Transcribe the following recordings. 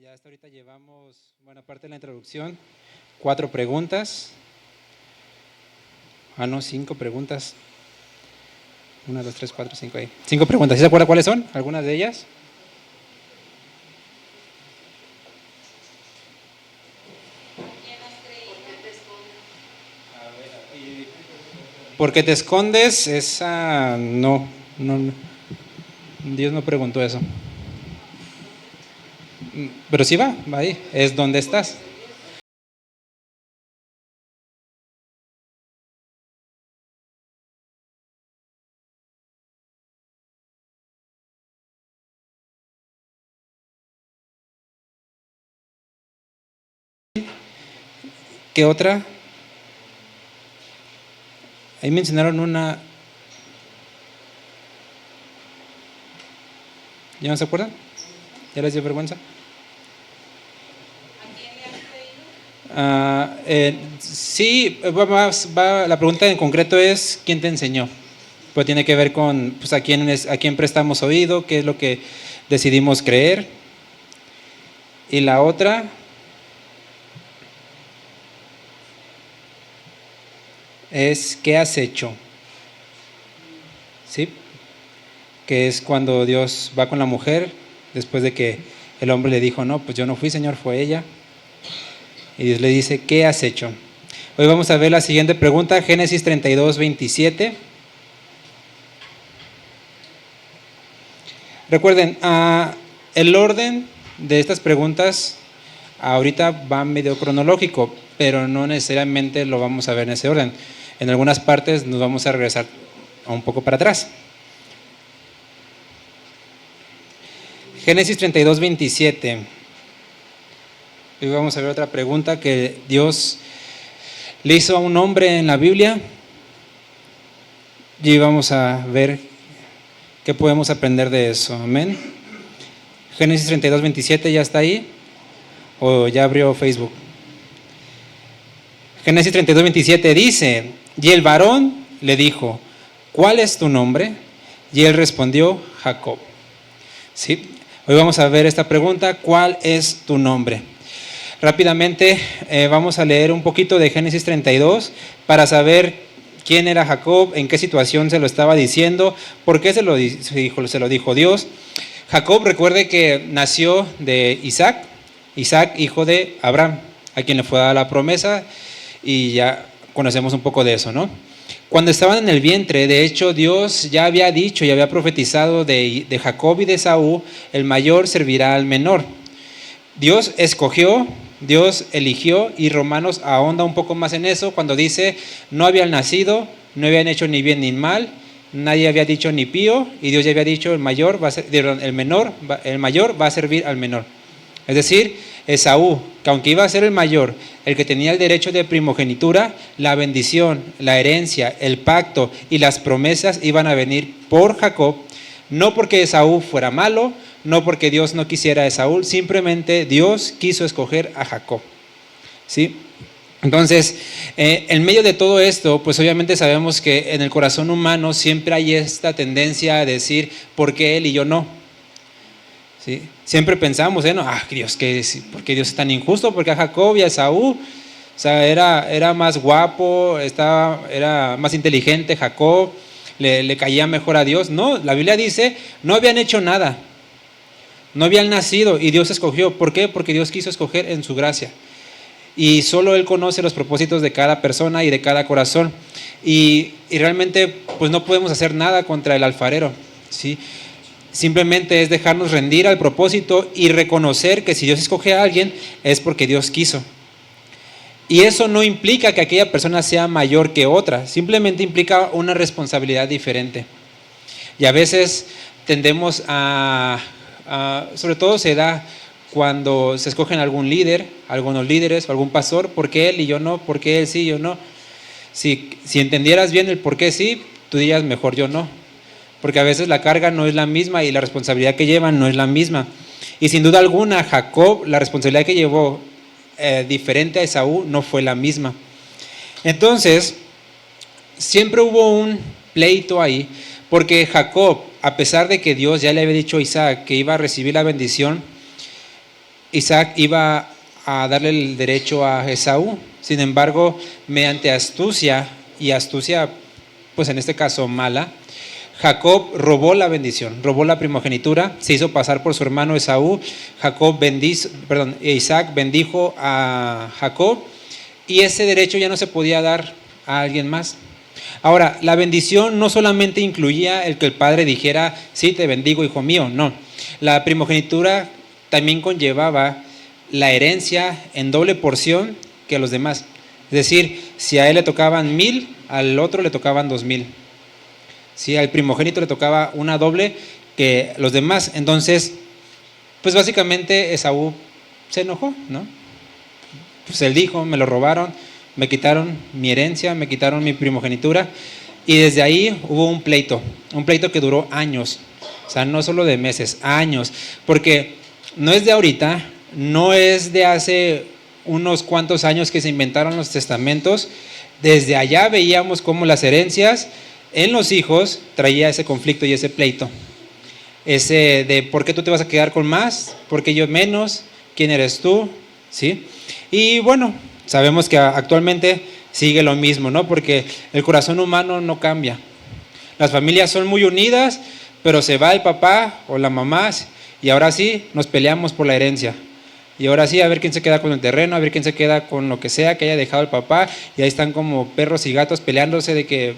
Ya hasta ahorita llevamos buena parte de la introducción, 4 preguntas. No, 5 preguntas. 1, 2, 3, 4, 5 ahí. 5 preguntas. ¿Sí se acuerda cuáles son? ¿Algunas de ellas? ¿Por qué te escondes? Esa no, Dios no preguntó eso. Pero sí va ahí, es donde estás. ¿Qué otra? Ahí mencionaron una. ¿Ya no se acuerdan? ¿Ya les dio vergüenza? Sí, la pregunta en concreto es ¿quién te enseñó? Pues tiene que ver con pues, a quién prestamos oído, qué es lo que decidimos creer. Y la otra es ¿qué has hecho? ¿Sí? Que es cuando Dios va con la mujer después de que el hombre le dijo, no, pues yo no fui, Señor, fue ella. Y Dios le dice, ¿qué has hecho? Hoy vamos a ver la siguiente pregunta, Génesis 32, 27. Recuerden, el orden de estas preguntas ahorita va medio cronológico, pero no necesariamente lo vamos a ver en ese orden. En algunas partes nos vamos a regresar un poco para atrás. Génesis 32, 27. Hoy vamos a ver otra pregunta que Dios le hizo a un hombre en la Biblia y vamos a ver qué podemos aprender de eso. Amén. Génesis 32, 27, ¿ya está ahí? ¿O ya abrió Facebook? Génesis 32, 27 dice, y el varón le dijo, ¿cuál es tu nombre? Y él respondió, Jacob. ¿Sí? Hoy vamos a ver esta pregunta, ¿cuál es tu nombre? Rápidamente vamos a leer un poquito de Génesis 32 para saber quién era Jacob, en qué situación se lo estaba diciendo, por qué se lo dijo Dios. Jacob, recuerde que nació de Isaac, hijo de Abraham, a quien le fue dada la promesa, y ya conocemos un poco de eso, ¿no? Cuando estaban en el vientre, de hecho, Dios ya había dicho y había profetizado de Jacob y de Esaú, el mayor servirá al menor. Dios escogió, Dios eligió, y Romanos ahonda un poco más en eso cuando dice, no habían nacido, no habían hecho ni bien ni mal, nadie había dicho ni pío, y Dios ya había dicho, el mayor va a servir al menor. Es decir, Esaú, que aunque iba a ser el mayor, el que tenía el derecho de primogenitura, la bendición, la herencia, el pacto y las promesas iban a venir por Jacob, no porque Esaú fuera malo, no porque Dios no quisiera a Esaú, simplemente Dios quiso escoger a Jacob. ¿Sí? Entonces, en medio de todo esto, pues obviamente sabemos que en el corazón humano siempre hay esta tendencia a decir, ¿por qué él y yo no? ¿Sí? Siempre pensamos, Dios, ¿por qué Dios es tan injusto? Porque a Jacob y a Esaú, o sea, era más guapo, era más inteligente Jacob, le caía mejor a Dios. No, la Biblia dice, no habían hecho nada, no habían nacido y Dios escogió. ¿Por qué? Porque Dios quiso escoger en su gracia. Y solo Él conoce los propósitos de cada persona y de cada corazón. Y realmente pues no podemos hacer nada contra el alfarero, ¿sí? Simplemente es dejarnos rendir al propósito y reconocer que si Dios escoge a alguien es porque Dios quiso. Y eso no implica que aquella persona sea mayor que otra, simplemente implica una responsabilidad diferente. Y a veces tendemos sobre todo se da cuando se escogen algún líder, algunos líderes o algún pastor, ¿por qué él y yo no? ¿Por qué él sí y yo no? Si entendieras bien el por qué sí, tú dirías mejor yo no. Porque a veces la carga no es la misma y la responsabilidad que llevan no es la misma. Y sin duda alguna, Jacob, la responsabilidad que llevó diferente a Esaú no fue la misma. Entonces, siempre hubo un pleito ahí, porque Jacob, a pesar de que Dios ya le había dicho a Isaac que iba a recibir la bendición, Isaac iba a darle el derecho a Esaú. Sin embargo, mediante astucia, y astucia, pues en este caso mala, Jacob robó la bendición, robó la primogenitura, se hizo pasar por su hermano Esaú. Isaac bendijo a Jacob y ese derecho ya no se podía dar a alguien más. Ahora, la bendición no solamente incluía el que el padre dijera, sí, te bendigo, hijo mío, no. La primogenitura también conllevaba la herencia en doble porción que a los demás. Es decir, si a él le tocaban 1000, al otro le tocaban 2000. Si al primogénito le tocaba una doble que los demás. Entonces, pues básicamente Esaú se enojó, ¿no? Pues él dijo, me lo robaron, me quitaron mi herencia, me quitaron mi primogenitura. Y desde ahí hubo un pleito que duró años. O sea, no solo de meses, años. Porque no es de ahorita, no es de hace unos cuantos años que se inventaron los testamentos. Desde allá veíamos cómo las herencias en los hijos traía ese conflicto y ese pleito. Ese de por qué tú te vas a quedar con más, por qué yo menos, quién eres tú, ¿sí? Y bueno, sabemos que actualmente sigue lo mismo, ¿no? Porque el corazón humano no cambia. Las familias son muy unidas, pero se va el papá o la mamá y ahora sí nos peleamos por la herencia. Y ahora sí, a ver quién se queda con el terreno, a ver quién se queda con lo que sea que haya dejado el papá. Y ahí están como perros y gatos peleándose de que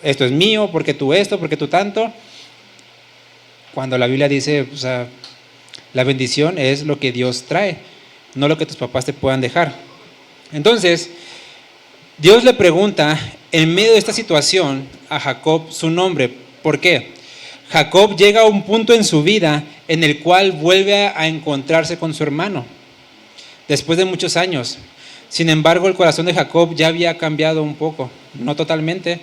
esto es mío, porque tú esto, porque tú tanto. Cuando la Biblia dice, o sea, la bendición es lo que Dios trae, no lo que tus papás te puedan dejar. Entonces, Dios le pregunta en medio de esta situación a Jacob su nombre. ¿Por qué? Jacob llega a un punto en su vida en el cual vuelve a encontrarse con su hermano, después de muchos años. Sin embargo, el corazón de Jacob ya había cambiado un poco, no totalmente,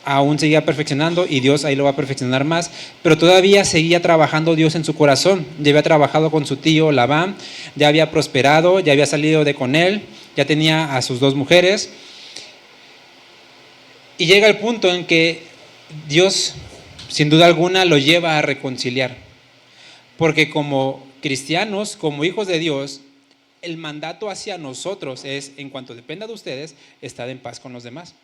aún seguía perfeccionando y Dios ahí lo va a perfeccionar más, pero todavía seguía trabajando Dios en su corazón. Ya había trabajado con su tío Labán, ya había prosperado, ya había salido de con él, ya tenía a sus 2 mujeres. Y llega el punto en que Dios, sin duda alguna, lo lleva a reconciliar. Porque como cristianos, como hijos de Dios, el mandato hacia nosotros es, en cuanto dependa de ustedes, estar en paz con los demás.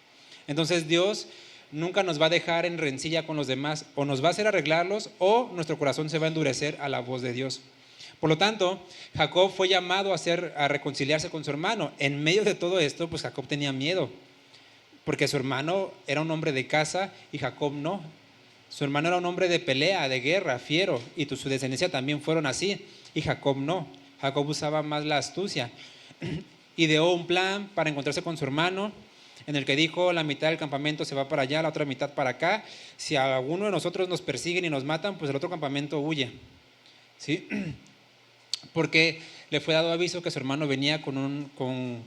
Entonces Dios nunca nos va a dejar en rencilla con los demás, o nos va a hacer arreglarlos, o nuestro corazón se va a endurecer a la voz de Dios. Por lo tanto, Jacob fue llamado a reconciliarse con su hermano. En medio de todo esto, pues Jacob tenía miedo, porque su hermano era un hombre de casa y Jacob no. Su hermano era un hombre de pelea, de guerra, fiero, y su descendencia también fueron así, y Jacob no. Jacob usaba más la astucia. Ideó un plan para encontrarse con su hermano, en el que dijo, la mitad del campamento se va para allá, la otra mitad para acá. Si a alguno de nosotros nos persiguen y nos matan, pues el otro campamento huye, ¿sí? Porque le fue dado aviso que su hermano venía con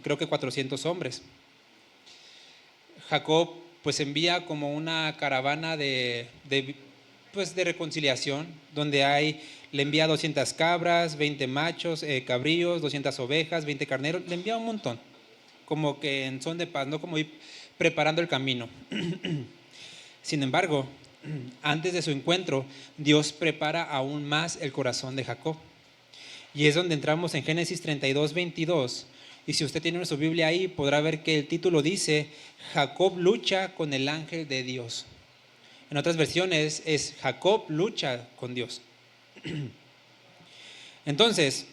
creo que 400 hombres. Jacob pues envía como una caravana de reconciliación, donde le envía 200 cabras, 20 machos, cabríos, 200 ovejas, 20 carneros, le envía un montón, como que en son de paz, no como ir preparando el camino. Sin embargo, antes de su encuentro, Dios prepara aún más el corazón de Jacob. Y es donde entramos en Génesis 32, 22. Y si usted tiene su Biblia ahí, podrá ver que el título dice, Jacob lucha con el ángel de Dios. En otras versiones es Jacob lucha con Dios. Entonces,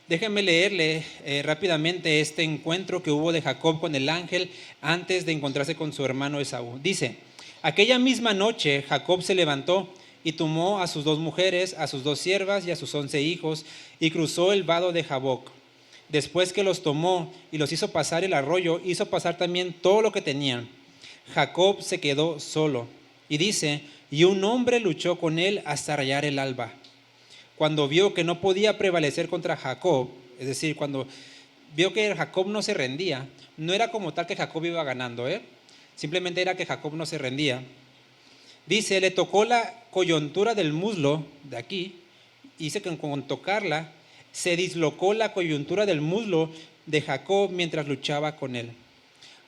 déjenme leerle rápidamente este encuentro que hubo de Jacob con el ángel antes de encontrarse con su hermano Esaú. Dice, aquella misma noche Jacob se levantó y tomó a sus 2 mujeres, a sus 2 siervas y a sus 11 hijos y cruzó el vado de Jaboc. Después que los tomó y los hizo pasar el arroyo, hizo pasar también todo lo que tenían. Jacob se quedó solo. Y dice, y un hombre luchó con él hasta rayar el alba. Cuando vio que no podía prevalecer contra Jacob, es decir, cuando vio que Jacob no se rendía, no era como tal que Jacob iba ganando, simplemente era que Jacob no se rendía. Dice, le tocó la coyuntura del muslo de aquí, y dice que con tocarla, se dislocó la coyuntura del muslo de Jacob mientras luchaba con él.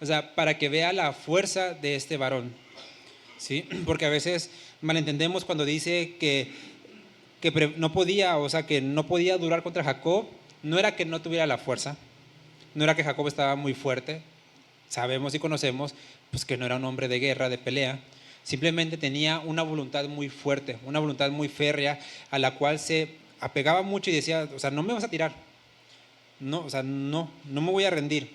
O sea, para que vea la fuerza de este varón, ¿sí? Porque a veces malentendemos cuando dice que no podía, o sea, que no podía durar contra Jacob, no era que no tuviera la fuerza, no era que Jacob estaba muy fuerte, sabemos y conocemos pues que no era un hombre de guerra, de pelea, simplemente tenía una voluntad muy fuerte, una voluntad muy férrea, a la cual se apegaba mucho y decía, o sea, no me vas a tirar, no, o sea, no me voy a rendir.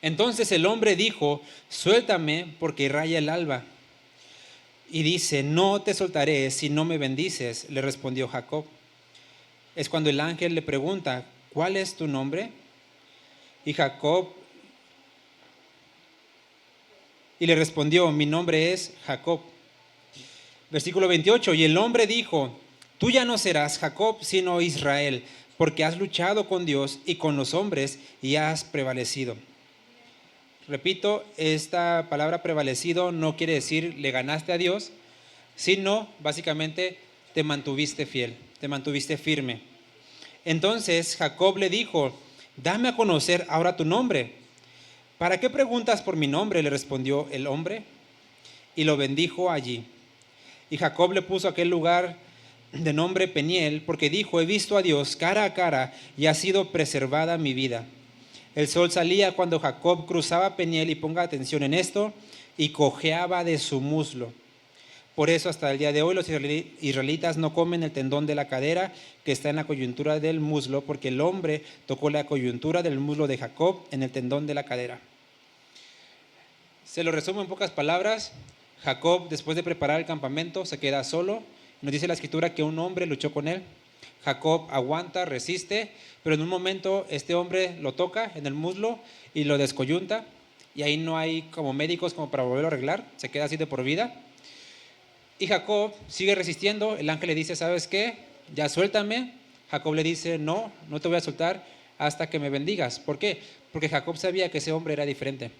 Entonces el hombre dijo, suéltame porque raya el alba. Y dice, no te soltaré si no me bendices, le respondió Jacob. Es cuando el ángel le pregunta, ¿cuál es tu nombre? Y Jacob, y le respondió, mi nombre es Jacob. Versículo 28, y el hombre dijo, tú ya no serás Jacob, sino Israel, porque has luchado con Dios y con los hombres y has prevalecido. Repito, esta palabra prevalecido no quiere decir le ganaste a Dios, sino básicamente te mantuviste fiel, te mantuviste firme. Entonces Jacob le dijo, dame a conocer ahora tu nombre. ¿Para qué preguntas por mi nombre?, le respondió el hombre, y lo bendijo allí. Y Jacob le puso aquel lugar de nombre Peniel, porque dijo, he visto a Dios cara a cara y ha sido preservada mi vida. El sol salía cuando Jacob cruzaba Peniel, y ponga atención en esto, y cojeaba de su muslo. Por eso hasta el día de hoy los israelitas no comen el tendón de la cadera que está en la coyuntura del muslo, porque el hombre tocó la coyuntura del muslo de Jacob en el tendón de la cadera. Se lo resumo en pocas palabras. Jacob, después de preparar el campamento, se queda solo. Nos dice la escritura que un hombre luchó con él. Jacob aguanta, resiste, pero en un momento este hombre lo toca en el muslo y lo descoyunta, y ahí no hay como médicos como para volverlo a arreglar, se queda así de por vida. Y Jacob sigue resistiendo. El ángel le dice, ¿sabes qué? Ya suéltame. Jacob le dice, no te voy a soltar hasta que me bendigas. ¿Por qué? Porque Jacob sabía que ese hombre era diferente.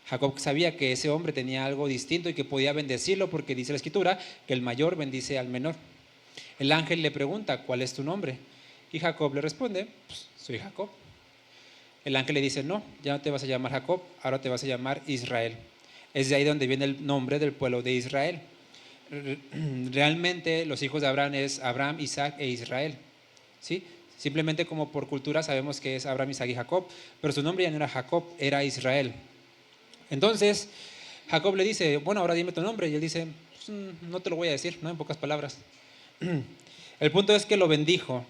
Jacob sabía que ese hombre tenía algo distinto y que podía bendecirlo, porque dice la escritura que el mayor bendice al menor. El ángel le pregunta, ¿cuál es tu nombre? Y Jacob le responde, pues, soy Jacob. El ángel le dice, no, ya no te vas a llamar Jacob, ahora te vas a llamar Israel. Es de ahí donde viene el nombre del pueblo de Israel. Realmente los hijos de Abraham es Abraham, Isaac e Israel, ¿sí? Simplemente como por cultura sabemos que es Abraham, Isaac y Jacob, pero su nombre ya no era Jacob, era Israel. Entonces Jacob le dice, bueno, ahora dime tu nombre. Y él dice, pues, no te lo voy a decir, ¿no? En pocas palabras. El punto es que lo bendijo,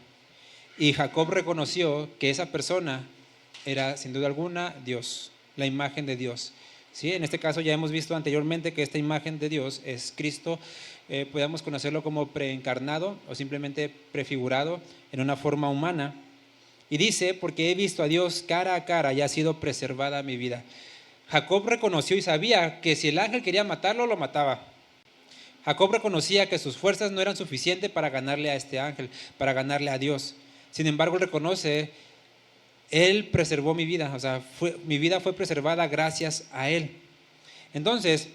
y Jacob reconoció que esa persona era sin duda alguna Dios, la imagen de Dios. ¿Sí? En este caso ya hemos visto anteriormente que esta imagen de Dios es Cristo. Podemos conocerlo como preencarnado o simplemente prefigurado en una forma humana. Y dice, porque he visto a Dios cara a cara y ha sido preservada mi vida. Jacob reconoció y sabía que si el ángel quería matarlo, lo mataba. Jacob reconocía que sus fuerzas no eran suficientes para ganarle a este ángel, para ganarle a Dios. Sin embargo, él reconoce, él preservó mi vida, o sea, mi vida fue preservada gracias a él. Entonces,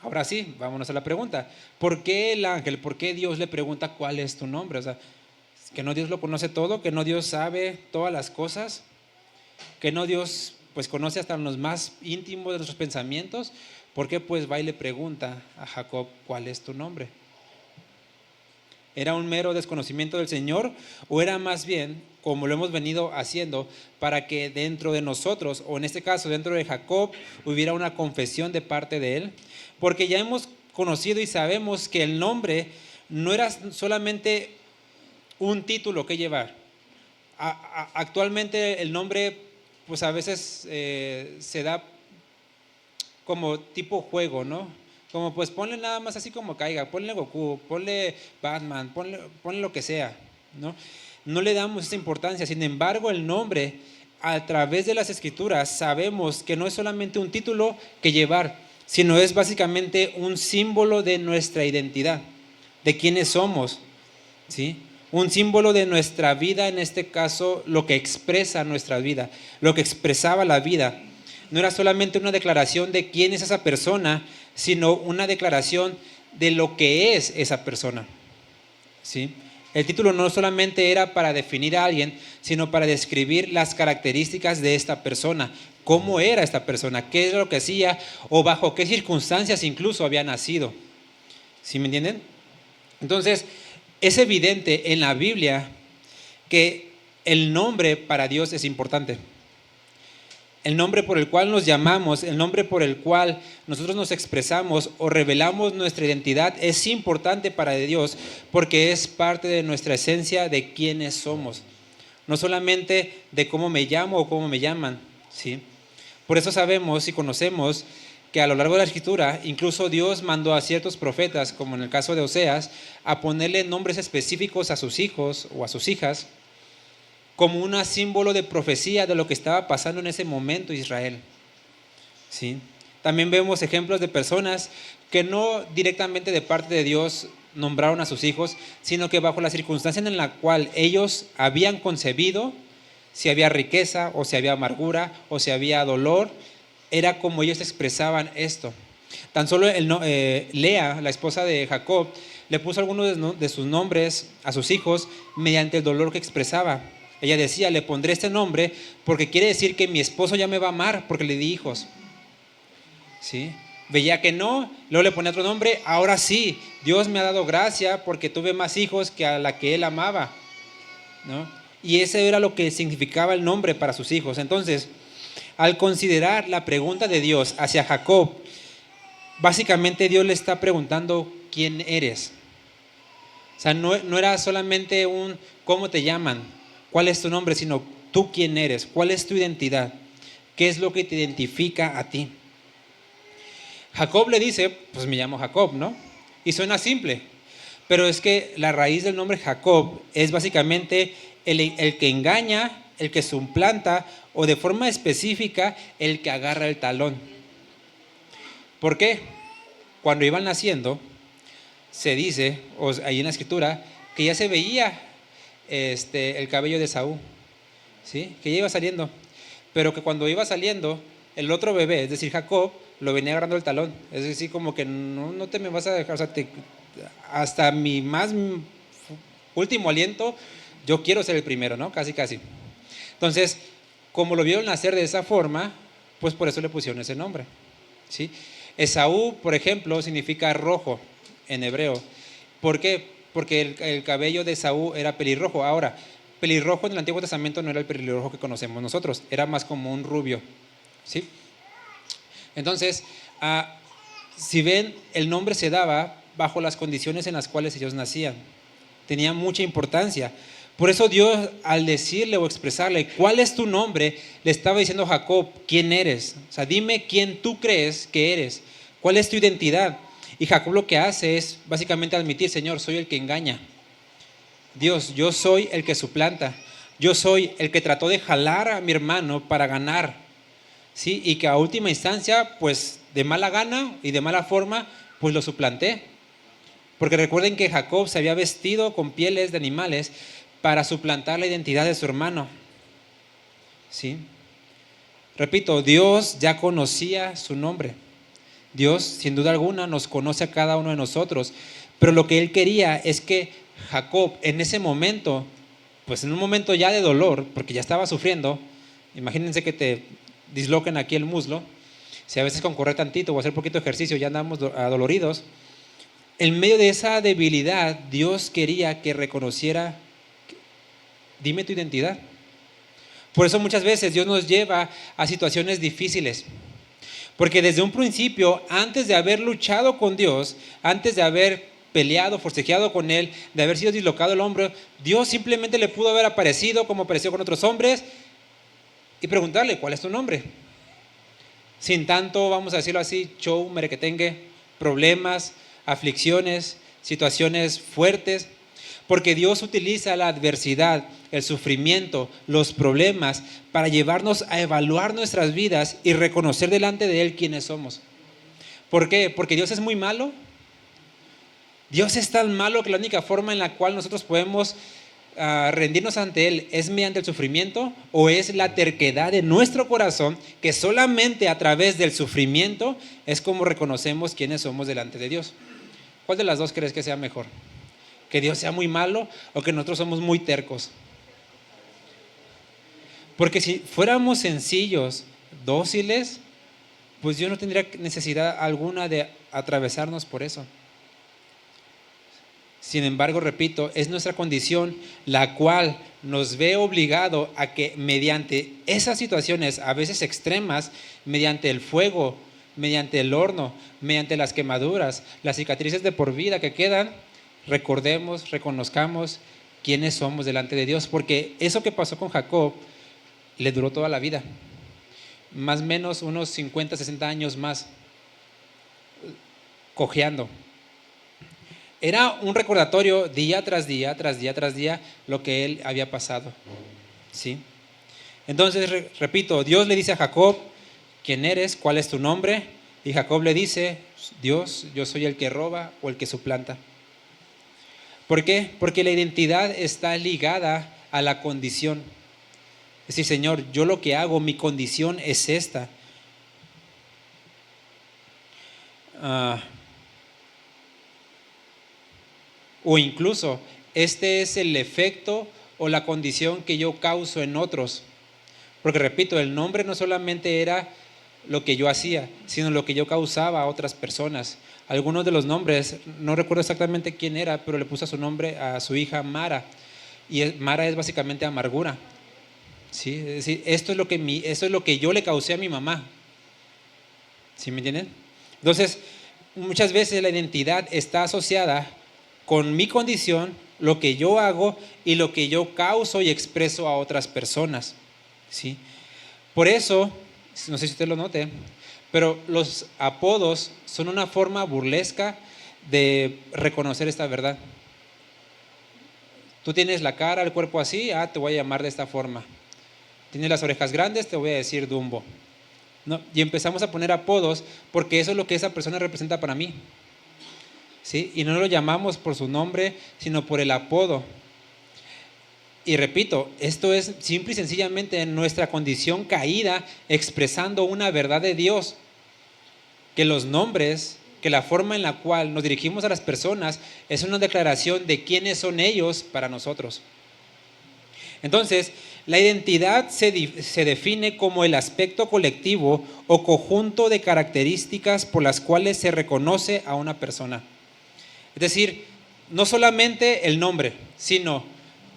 ahora sí, vámonos a la pregunta. ¿Por qué el ángel, por qué Dios le pregunta cuál es tu nombre? O sea, que no Dios lo conoce todo, que no Dios sabe todas las cosas, que no Dios pues conoce hasta los más íntimos de nuestros pensamientos. ¿Por qué pues va y le pregunta a Jacob cuál es tu nombre? ¿Era un mero desconocimiento del Señor, o era más bien, como lo hemos venido haciendo, para que dentro de nosotros, o en este caso dentro de Jacob, hubiera una confesión de parte de él? Porque ya hemos conocido y sabemos que el nombre no era solamente un título que llevar. Actualmente el nombre pues a veces se da como tipo juego, ¿no? Como pues ponle nada más así como caiga, ponle Goku, ponle Batman, ponle lo que sea, ¿no? No le damos esa importancia. Sin embargo, el nombre, a través de las escrituras, sabemos que no es solamente un título que llevar, sino es básicamente un símbolo de nuestra identidad, de quiénes somos, ¿sí? Un símbolo de nuestra vida, en este caso, lo que expresa nuestra vida, lo que expresaba la vida. No era solamente una declaración de quién es esa persona, sino una declaración de lo que es esa persona, ¿sí? El título no solamente era para definir a alguien, sino para describir las características de esta persona, cómo era esta persona, qué es lo que hacía o bajo qué circunstancias incluso había nacido. ¿Sí me entienden? Entonces, es evidente en la Biblia que el nombre para Dios es importante. El nombre por el cual nos llamamos, el nombre por el cual nosotros nos expresamos o revelamos nuestra identidad es importante para Dios porque es parte de nuestra esencia de quiénes somos. No solamente de cómo me llamo o cómo me llaman, ¿sí? Por eso sabemos y conocemos que a lo largo de la Escritura, incluso Dios mandó a ciertos profetas, como en el caso de Oseas, a ponerle nombres específicos a sus hijos o a sus hijas, como un símbolo de profecía de lo que estaba pasando en ese momento Israel, ¿sí? También vemos ejemplos de personas que no directamente de parte de Dios nombraron a sus hijos, sino que bajo la circunstancia en la cual ellos habían concebido, si había riqueza o si había amargura o si había dolor, era como ellos expresaban esto. Tan solo Lea, la esposa de Jacob, le puso algunos de sus nombres a sus hijos mediante el dolor que expresaba. Ella decía, le pondré este nombre porque quiere decir que mi esposo ya me va a amar porque le di hijos, ¿sí? Veía que no, luego le ponía otro nombre, ahora sí, Dios me ha dado gracia porque tuve más hijos que a la que él amaba, ¿no? Y ese era lo que significaba el nombre para sus hijos. Entonces, al considerar la pregunta de Dios hacia Jacob, básicamente Dios le está preguntando quién eres. O sea, no era solamente un cómo te llaman, cuál es tu nombre, sino tú quién eres, cuál es tu identidad, qué es lo que te identifica a ti. Jacob le dice, pues me llamo Jacob, ¿no? Y suena simple, pero es que la raíz del nombre Jacob es básicamente el que engaña, el que suplanta o de forma específica el que agarra el talón. ¿Por qué? Cuando iban naciendo, se dice, o ahí en la escritura, que ya se veía el cabello de Esaú, ¿sí? Que ya iba saliendo, pero que cuando iba saliendo, el otro bebé, es decir, Jacob, lo venía agarrando el talón. Es decir, como que no te me vas a dejar, o sea, hasta mi más último aliento, yo quiero ser el primero, ¿no? Casi, casi. Entonces, como lo vieron nacer de esa forma, pues por eso le pusieron ese nombre, ¿sí? Esaú, por ejemplo, significa rojo en hebreo. ¿Por qué? Porque el cabello de Esaú era pelirrojo. Ahora, pelirrojo en el Antiguo Testamento no era el pelirrojo que conocemos nosotros, era más como un rubio, ¿sí? Entonces, si ven, el nombre se daba bajo las condiciones en las cuales ellos nacían. Tenía mucha importancia. Por eso Dios, al decirle o expresarle cuál es tu nombre, le estaba diciendo a Jacob, ¿quién eres? O sea, dime quién tú crees que eres, cuál es tu identidad. Y Jacob lo que hace es básicamente admitir, Señor, soy el que engaña. Dios, yo soy el que suplanta. Yo soy el que trató de jalar a mi hermano para ganar, ¿sí? Y que a última instancia, pues de mala gana y de mala forma, pues lo suplanté. Porque recuerden que Jacob se había vestido con pieles de animales para suplantar la identidad de su hermano, ¿sí? Repito, Dios ya conocía su nombre. Dios, sin duda alguna, nos conoce a cada uno de nosotros. Pero lo que él quería es que Jacob, en ese momento, pues en un momento ya de dolor, porque ya estaba sufriendo, imagínense que te disloquen aquí el muslo, si a veces con correr tantito o hacer poquito ejercicio ya andamos adoloridos, en medio de esa debilidad, Dios quería que reconociera, dime tu identidad. Por eso muchas veces Dios nos lleva a situaciones difíciles. Porque desde un principio, antes de haber luchado con Dios, antes de haber peleado, forcejeado con Él, de haber sido dislocado el hombro, Dios simplemente le pudo haber aparecido como apareció con otros hombres y preguntarle, ¿cuál es tu nombre? Sin tanto, vamos a decirlo así, show, merequetengue, problemas, aflicciones, situaciones fuertes, porque Dios utiliza la adversidad, el sufrimiento, los problemas para llevarnos a evaluar nuestras vidas y reconocer delante de Él quiénes somos. ¿Por qué? Porque Dios es muy malo. Dios es tan malo que la única forma en la cual nosotros podemos rendirnos ante Él es mediante el sufrimiento, o es la terquedad de nuestro corazón, que solamente a través del sufrimiento es como reconocemos quiénes somos delante de Dios. ¿Cuál de las dos crees que sea mejor? ¿Que Dios sea muy malo o que nosotros somos muy tercos? Porque si fuéramos sencillos, dóciles, pues Dios no tendría necesidad alguna de atravesarnos por eso. Sin embargo, repito, es nuestra condición la cual nos ve obligado a que mediante esas situaciones, a veces extremas, mediante el fuego, mediante el horno, mediante las quemaduras, las cicatrices de por vida que quedan, recordemos, reconozcamos quiénes somos delante de Dios, porque eso que pasó con Jacob le duró toda la vida, más o menos unos 50, 60 años más, cojeando. Era un recordatorio día tras día, tras día, tras día, lo que él había pasado, ¿sí? Entonces, repito, Dios le dice a Jacob, ¿quién eres? ¿Cuál es tu nombre? Y Jacob le dice, Dios, yo soy el que roba o el que suplanta. ¿Por qué? Porque la identidad está ligada a la condición. Es decir, Señor, yo lo que hago, mi condición es esta. O incluso, este es el efecto o la condición que yo causo en otros. Porque repito, el nombre no solamente era lo que yo hacía, sino lo que yo causaba a otras personas. Algunos de los nombres, no recuerdo exactamente quién era, pero le puso su nombre a su hija Mara. Y Mara es básicamente amargura. ¿Sí? Es decir, esto es lo que yo le causé a mi mamá. ¿Sí me entienden? Entonces, muchas veces la identidad está asociada con mi condición, lo que yo hago y lo que yo causo y expreso a otras personas, ¿sí? Por eso, no sé si usted lo note, pero los apodos son una forma burlesca de reconocer esta verdad. Tú tienes la cara, el cuerpo así, te voy a llamar de esta forma. Tienes las orejas grandes, te voy a decir Dumbo. ¿No? Y empezamos a poner apodos porque eso es lo que esa persona representa para mí. ¿Sí? Y no lo llamamos por su nombre, sino por el apodo. Y repito, esto es simple y sencillamente nuestra condición caída expresando una verdad de Dios, que los nombres, que la forma en la cual nos dirigimos a las personas es una declaración de quiénes son ellos para nosotros. Entonces, la identidad se define como el aspecto colectivo o conjunto de características por las cuales se reconoce a una persona. Es decir, no solamente el nombre, sino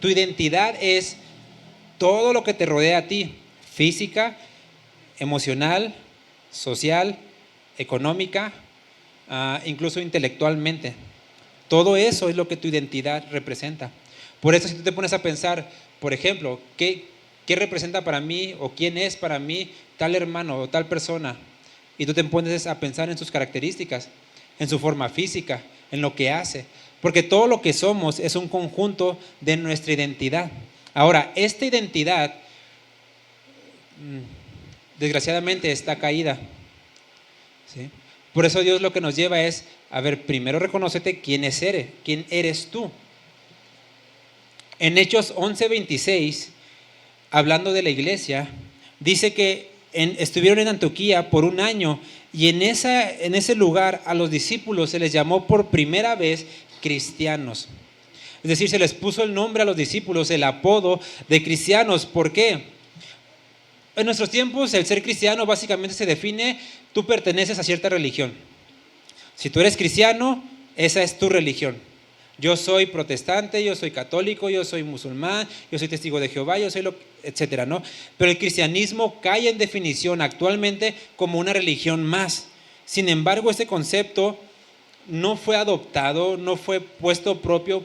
tu identidad es todo lo que te rodea a ti, física, emocional, social, económica, incluso intelectualmente. Todo eso es lo que tu identidad representa. Por eso si tú te pones a pensar, por ejemplo, ¿qué representa para mí o quién es para mí tal hermano o tal persona? Y tú te pones a pensar en sus características, en su forma física, en lo que hace. Porque todo lo que somos es un conjunto de nuestra identidad. Ahora, esta identidad, desgraciadamente, está caída, ¿sí? Por eso Dios lo que nos lleva es, a ver, primero reconócete quién eres tú. En Hechos 11:26, hablando de la iglesia, dice que estuvieron en Antioquía por un año y en ese lugar a los discípulos se les llamó por primera vez cristianos. Es decir, se les puso el nombre a los discípulos, el apodo de cristianos. ¿Por qué? En nuestros tiempos el ser cristiano básicamente se define, tú perteneces a cierta religión. Si tú eres cristiano, esa es tu religión. Yo soy protestante, yo soy católico, yo soy musulmán, yo soy testigo de Jehová, yo soy etcétera, ¿no? Pero el cristianismo cae en definición actualmente como una religión más. Sin embargo, este concepto no fue adoptado, no fue puesto propio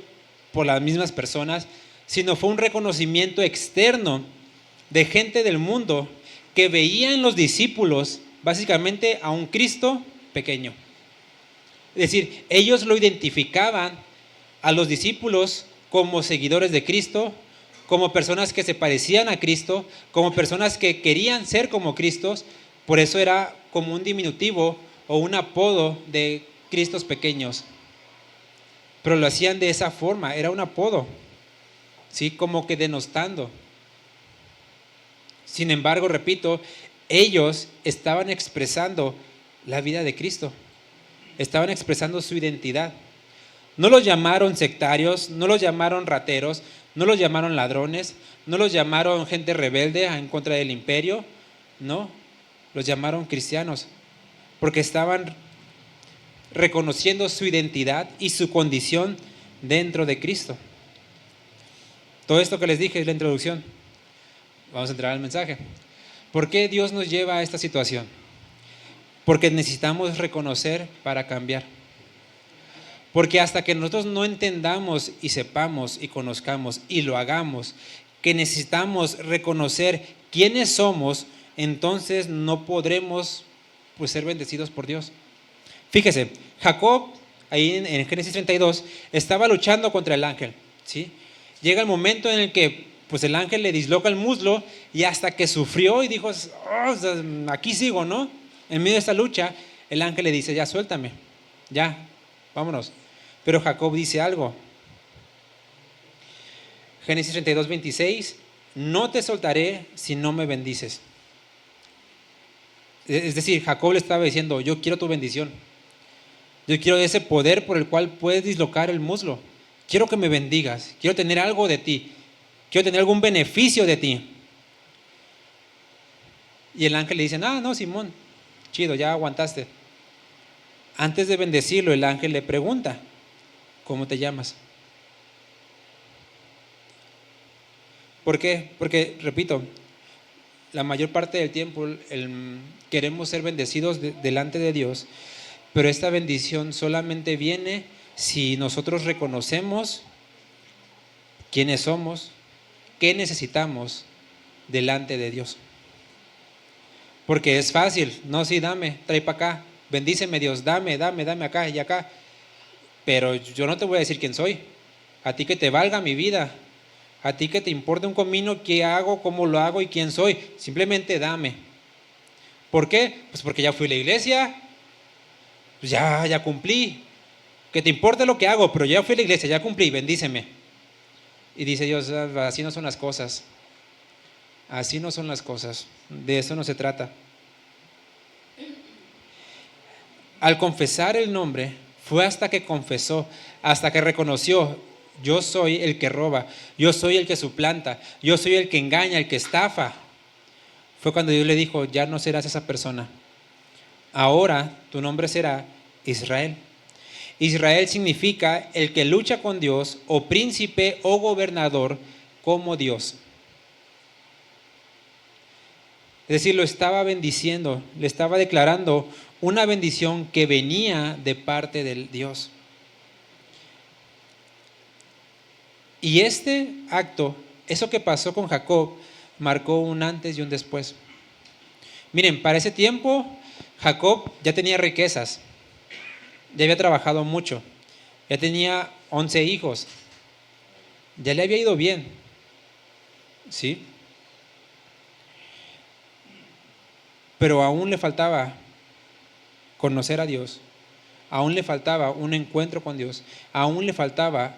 por las mismas personas, sino fue un reconocimiento externo de gente del mundo que veía en los discípulos básicamente a un Cristo pequeño. Es decir, ellos lo identificaban a los discípulos como seguidores de Cristo, como personas que se parecían a Cristo, como personas que querían ser como Cristo. Por eso era como un diminutivo o un apodo de Cristos pequeños. Pero lo hacían de esa forma, era un apodo, ¿sí? Como que denostando. Sin embargo, repito, ellos estaban expresando la vida de Cristo, estaban expresando su identidad. No los llamaron sectarios, no los llamaron rateros, no los llamaron ladrones, no los llamaron gente rebelde en contra del imperio, no, los llamaron cristianos, porque estaban reconociendo su identidad y su condición dentro de Cristo. Todo esto que les dije es la introducción. Vamos a entrar al mensaje. ¿Por qué Dios nos lleva a esta situación? Porque necesitamos reconocer para cambiar. Porque hasta que nosotros no entendamos y sepamos y conozcamos y lo hagamos, que necesitamos reconocer quiénes somos, entonces no podremos pues ser bendecidos por Dios. Fíjese, Jacob, ahí en Génesis 32, estaba luchando contra el ángel, ¿sí? Llega el momento en el que pues el ángel le disloca el muslo y hasta que sufrió y dijo, oh, aquí sigo, ¿no? En medio de esta lucha, el ángel le dice, ya suéltame, ya, vámonos. Pero Jacob dice algo. Génesis 32, 26, no te soltaré si no me bendices. Es decir, Jacob le estaba diciendo, yo quiero tu bendición. Yo quiero ese poder por el cual puedes dislocar el muslo. Quiero que me bendigas. Quiero tener algo de ti. Quiero tener algún beneficio de ti. Y el ángel le dice, no, Simón, chido, ya aguantaste. Antes de bendecirlo, el ángel le pregunta, ¿cómo te llamas? ¿Por qué? Porque, repito, la mayor parte del tiempo queremos ser bendecidos delante de Dios, pero esta bendición solamente viene si nosotros reconocemos quiénes somos, qué necesitamos delante de Dios. Porque es fácil, no, sí, dame, trae para acá, bendíceme Dios, dame acá y acá, pero yo no te voy a decir quién soy, a ti que te valga mi vida, a ti que te importe un comino qué hago, cómo lo hago y quién soy, simplemente dame. ¿Por qué? Pues porque ya fui a la iglesia, pues ya cumplí, que te importe lo que hago, pero ya fui a la iglesia, ya cumplí, bendíceme. Y dice Dios, así no son las cosas, así no son las cosas, de eso no se trata. Al confesar el nombre, fue hasta que confesó, hasta que reconoció, yo soy el que roba, yo soy el que suplanta, yo soy el que engaña, el que estafa. Fue cuando Dios le dijo, ya no serás esa persona, ahora tu nombre será Israel. Israel significa el que lucha con Dios, o príncipe o gobernador como Dios. Es decir, lo estaba bendiciendo, le estaba declarando una bendición que venía de parte del Dios. Y este acto, eso que pasó con Jacob, marcó un antes y un después. Miren, para ese tiempo, Jacob ya tenía riquezas, ya había trabajado mucho, ya tenía 11 hijos, ya le había ido bien, ¿sí? Pero aún le faltaba conocer a Dios, aún le faltaba un encuentro con Dios, aún le faltaba,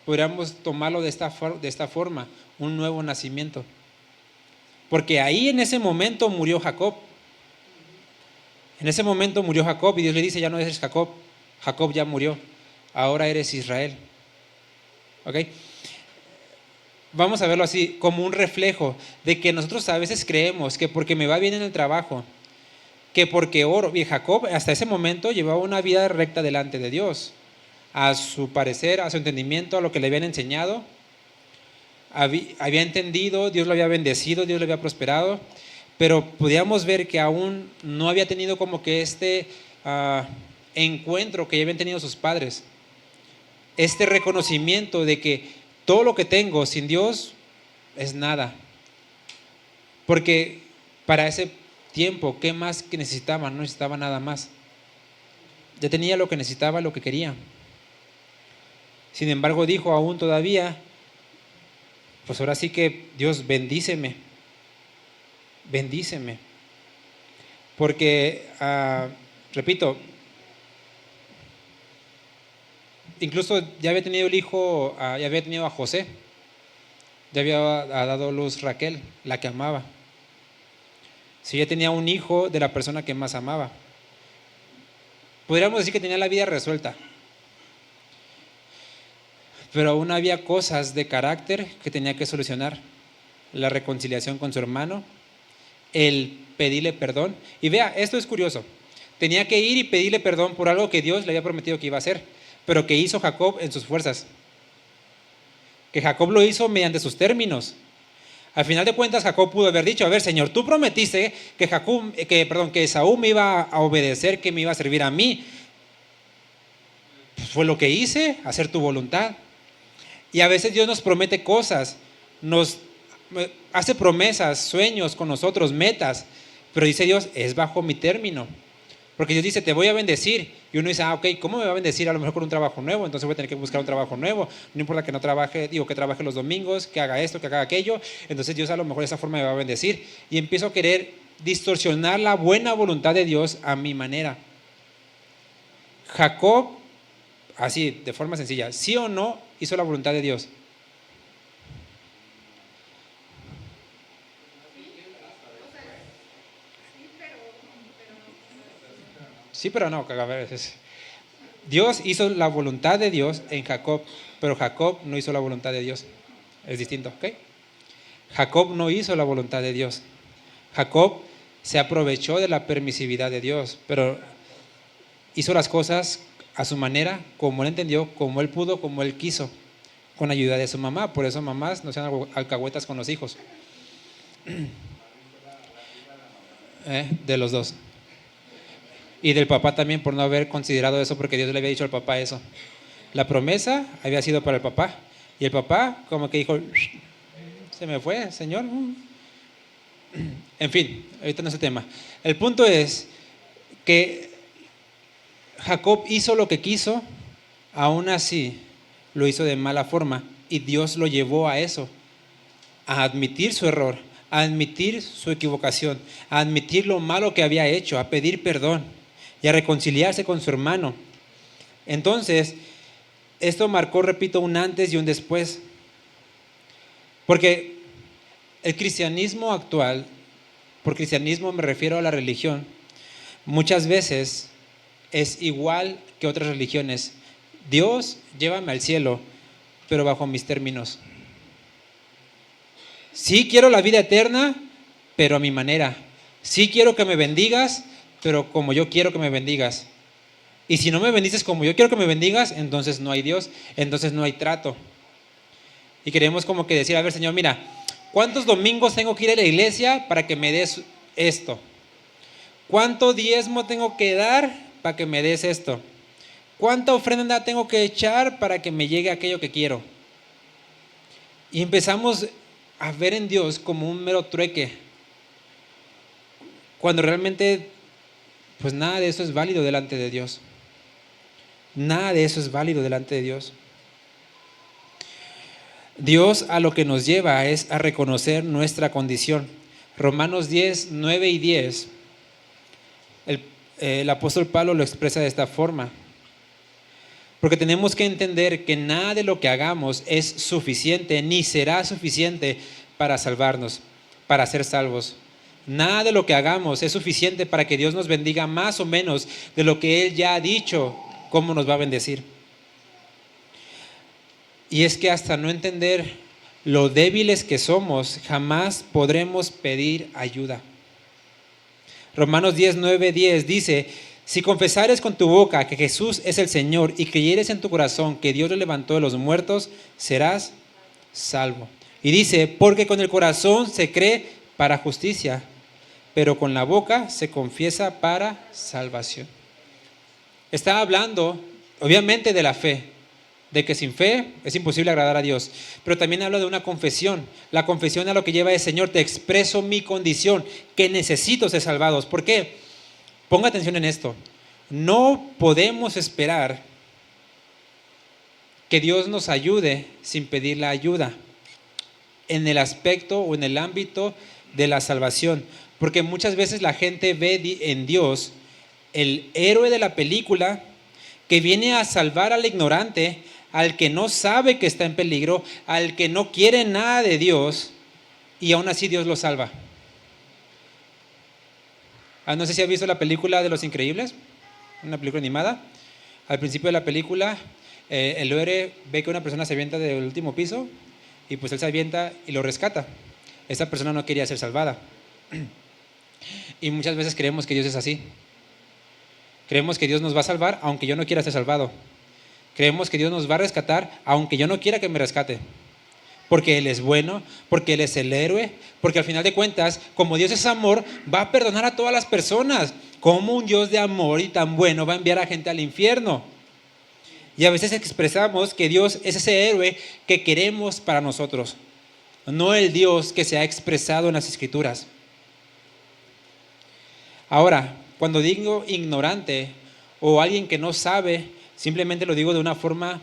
podríamos tomarlo de esta forma, un nuevo nacimiento. Porque ahí en ese momento murió Jacob. En ese momento murió Jacob y Dios le dice, ya no eres Jacob, Jacob ya murió, ahora eres Israel. ¿Ok? Vamos a verlo así, como un reflejo de que nosotros a veces creemos que porque me va bien en el trabajo, que porque oro, y Jacob hasta ese momento llevaba una vida recta delante de Dios, a su parecer, a su entendimiento, a lo que le habían enseñado, había entendido, Dios lo había bendecido, Dios lo había prosperado, pero podíamos ver que aún no había tenido como que este encuentro que ya habían tenido sus padres, este reconocimiento de que todo lo que tengo sin Dios es nada. Porque para ese tiempo, ¿qué más que necesitaba? No necesitaba nada más. Ya tenía lo que necesitaba, lo que quería. Sin embargo, dijo aún todavía, pues ahora sí que Dios bendíceme. Bendíceme. Porque, repito, incluso ya había tenido el hijo, ya había tenido a José, ya había dado luz Raquel, la que amaba. Sí, ya tenía un hijo de la persona que más amaba. Podríamos decir que tenía la vida resuelta, pero aún había cosas de carácter que tenía que solucionar. La reconciliación con su hermano, el pedirle perdón. Y vea, esto es curioso. Tenía que ir y pedirle perdón por algo que Dios le había prometido que iba a hacer. pero que hizo Jacob en sus fuerzas. Que Jacob lo hizo mediante sus términos. Al final de cuentas, Jacob pudo haber dicho: a ver, Señor, tú prometiste que Esaú me iba a obedecer, que me iba a servir a mí. Pues fue lo que hice, hacer tu voluntad. Y a veces Dios nos promete cosas, nos hace promesas, sueños con nosotros, metas, pero dice Dios, es bajo mi término. Porque Dios dice, te voy a bendecir. Y uno dice, ok, ¿cómo me va a bendecir? A lo mejor con un trabajo nuevo, entonces voy a tener que buscar un trabajo nuevo. No importa que no trabaje, que trabaje los domingos, que haga esto, que haga aquello. Entonces Dios a lo mejor de esa forma me va a bendecir. Y empiezo a querer distorsionar la buena voluntad de Dios a mi manera. Jacob, así, de forma sencilla, ¿sí o no hizo la voluntad de Dios? Sí, pero no, a ver, Dios hizo la voluntad de Dios en Jacob, pero Jacob no hizo la voluntad de Dios. Es distinto, ¿ok? Jacob no hizo la voluntad de Dios. Jacob se aprovechó de la permisividad de Dios, pero hizo las cosas a su manera, como él entendió, como él pudo, como él quiso, con ayuda de su mamá. Por eso, mamás, no sean alcahuetas con los hijos. De los dos. Y del papá también, por no haber considerado eso, porque Dios le había dicho al papá eso. La promesa había sido para el papá, y el papá como que dijo, se me fue, Señor. En fin, ahorita no es el tema. El punto es que Jacob hizo lo que quiso, aún así lo hizo de mala forma, y Dios lo llevó a eso, a admitir su error, a admitir su equivocación, a admitir lo malo que había hecho, a pedir perdón y a reconciliarse con su hermano. Entonces, esto marcó, repito, un antes y un después. Porque el cristianismo actual, por cristianismo me refiero a la religión, muchas veces es igual que otras religiones. Dios, llévame al cielo, pero bajo mis términos. Sí quiero la vida eterna, pero a mi manera. Sí quiero que me bendigas, pero como yo quiero que me bendigas. Y si no me bendices como yo quiero que me bendigas, entonces no hay Dios, entonces no hay trato. Y queremos como que decir, a ver, Señor, mira, ¿cuántos domingos tengo que ir a la iglesia para que me des esto? ¿Cuánto diezmo tengo que dar para que me des esto? ¿Cuánta ofrenda tengo que echar para que me llegue aquello que quiero? Y empezamos a ver en Dios como un mero trueque, cuando realmente pues nada de eso es válido delante de Dios. Nada de eso es válido delante de Dios. Dios a lo que nos lleva es a reconocer nuestra condición. Romanos 10, 9 y 10, el apóstol Pablo lo expresa de esta forma. Porque tenemos que entender que nada de lo que hagamos es suficiente, ni será suficiente para salvarnos, para ser salvos. Nada de lo que hagamos es suficiente para que Dios nos bendiga más o menos de lo que Él ya ha dicho, cómo nos va a bendecir. Y es que hasta no entender lo débiles que somos, jamás podremos pedir ayuda. Romanos 10, 9, 10 dice, si confesares con tu boca que Jesús es el Señor y creyeres en tu corazón que Dios le levantó de los muertos, serás salvo. Y dice, porque con el corazón se cree para justicia, pero con la boca se confiesa para salvación. Está hablando, obviamente, de la fe, de que sin fe es imposible agradar a Dios, pero también habla de una confesión. La confesión a lo que lleva es, Señor, te expreso mi condición, que necesito ser salvados. ¿Por qué? Ponga atención en esto. No podemos esperar que Dios nos ayude sin pedir la ayuda en el aspecto o en el ámbito de la salvación, porque muchas veces la gente ve en Dios el héroe de la película que viene a salvar al ignorante, al que no sabe que está en peligro, al que no quiere nada de Dios, y aún así Dios lo salva. No sé si has visto la película de Los Increíbles, una película animada. Al principio de la película, el héroe ve que una persona se avienta del último piso y pues él se avienta y lo rescata. Esa persona no quería ser salvada. Y muchas veces creemos que Dios es así. Creemos que Dios nos va a salvar aunque yo no quiera ser salvado. Creemos que Dios nos va a rescatar, aunque yo no quiera que me rescate. Porque Él es bueno, porque Él es el héroe, porque al final de cuentas, como Dios es amor, va a perdonar a todas las personas. ¿Cómo un Dios de amor y tan bueno va a enviar a gente al infierno? Y a veces expresamos que Dios es ese héroe que queremos para nosotros, no el Dios que se ha expresado en las Escrituras. Ahora, cuando digo ignorante o alguien que no sabe, simplemente lo digo de una forma,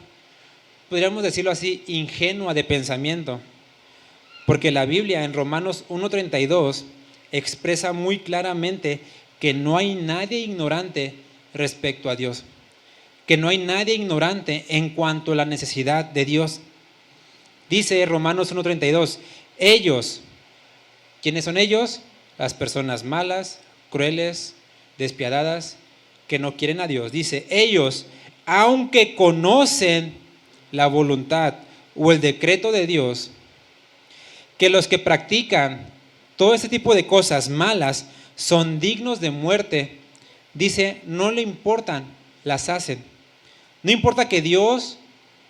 podríamos decirlo así, ingenua de pensamiento. Porque la Biblia en Romanos 1:32 expresa muy claramente que no hay nadie ignorante respecto a Dios. Que no hay nadie ignorante en cuanto a la necesidad de Dios. Dice Romanos 1:32, ellos, ¿quiénes son ellos? Las personas malas, crueles, despiadadas, que no quieren a Dios. Dice, ellos, aunque conocen la voluntad o el decreto de Dios, que los que practican todo ese tipo de cosas malas son dignos de muerte, dice, no le importan, las hacen. No importa que Dios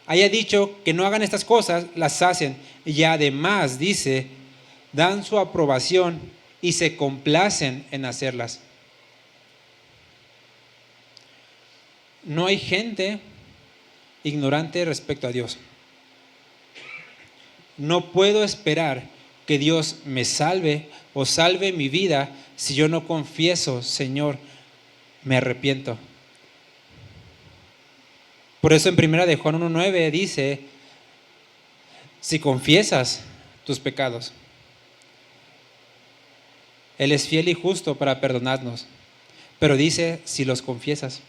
haya dicho que no hagan estas cosas, las hacen. Y además, dice, dan su aprobación y se complacen en hacerlas. No hay gente ignorante respecto a Dios. No puedo esperar que Dios me salve o salve mi vida si yo no confieso, Señor, me arrepiento. Por eso en 1 de Juan 1:9 dice, si confiesas tus pecados, Él es fiel y justo para perdonarnos. Pero dice, si los confiesas.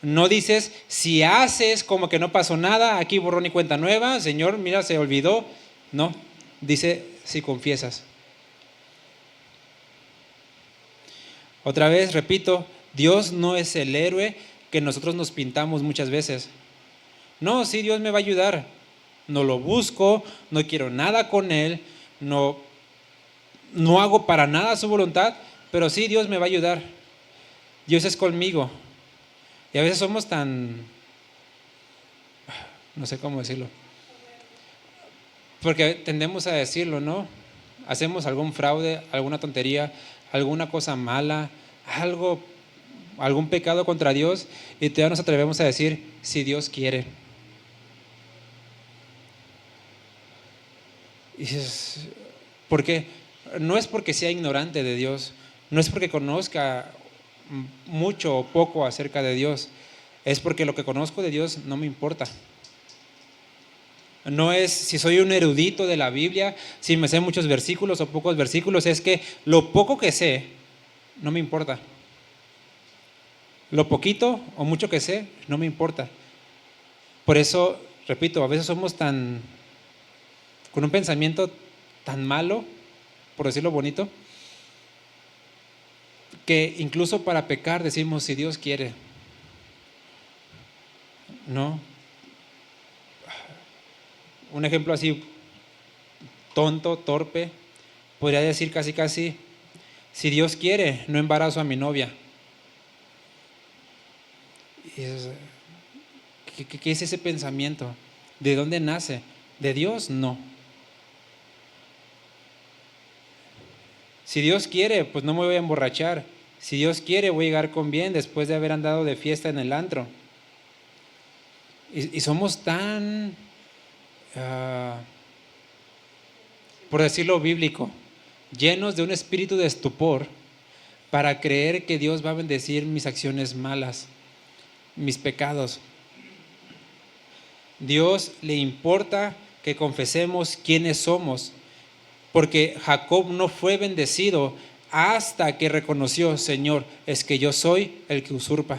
No dices, si haces como que no pasó nada, aquí borrón y cuenta nueva, Señor, mira, se olvidó. No, dice, si confiesas. Otra vez, repito, Dios no es el héroe que nosotros nos pintamos muchas veces. No, sí, Dios me va a ayudar. No lo busco, no quiero nada con Él, no hago para nada su voluntad, pero sí, Dios me va a ayudar. Dios es conmigo. Y a veces somos tan, no sé cómo decirlo, porque tendemos a decirlo, ¿no? Hacemos algún fraude, alguna tontería, alguna cosa mala, algún pecado contra Dios, y todavía nos atrevemos a decir, si Dios quiere. Y dices, ¿por qué? No es porque sea ignorante de Dios, no es porque conozca mucho o poco acerca de Dios, es porque lo que conozco de Dios no me importa. No es si soy un erudito de la Biblia, si me sé muchos versículos o pocos versículos, es que lo poco que sé no me importa. Lo poquito o mucho que sé no me importa. Por eso, repito, a veces somos con un pensamiento tan malo, por decirlo bonito, que incluso para pecar decimos, si Dios quiere. No. Un ejemplo así tonto, torpe, podría decir casi, si Dios quiere, no embarazo a mi novia. ¿Qué es ese pensamiento? ¿De dónde nace? ¿De Dios? No. Si Dios quiere, pues no me voy a emborrachar. Si Dios quiere, voy a llegar con bien después de haber andado de fiesta en el antro. Y somos tan, por decirlo bíblico, llenos de un espíritu de estupor para creer que Dios va a bendecir mis acciones malas, mis pecados. Dios le importa que confesemos quiénes somos, porque Jacob no fue bendecido hasta que reconoció, Señor, es que yo soy el que usurpa.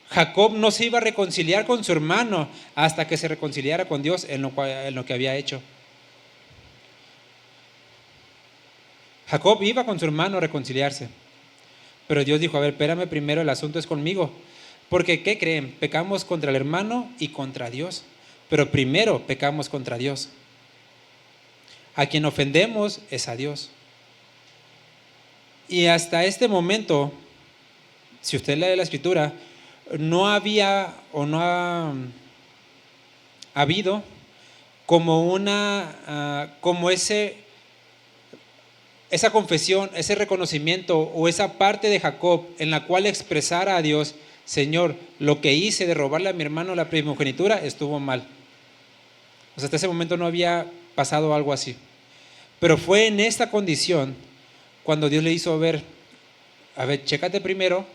Jacob no se iba a reconciliar con su hermano hasta que se reconciliara con Dios en lo que había hecho. Jacob iba con su hermano a reconciliarse, pero Dios dijo, a ver, espérame primero, el asunto es conmigo. Porque, ¿qué creen? Pecamos contra el hermano y contra Dios, pero primero pecamos contra Dios. A quien ofendemos es a Dios. Y hasta este momento, si usted lee la Escritura, no había o no ha habido como esa confesión, ese reconocimiento o esa parte de Jacob en la cual expresara a Dios: Señor, lo que hice de robarle a mi hermano la primogenitura estuvo mal. O sea, hasta ese momento no había pasado algo así. Pero fue en esta condición cuando Dios le hizo ver: a ver, chécate primero,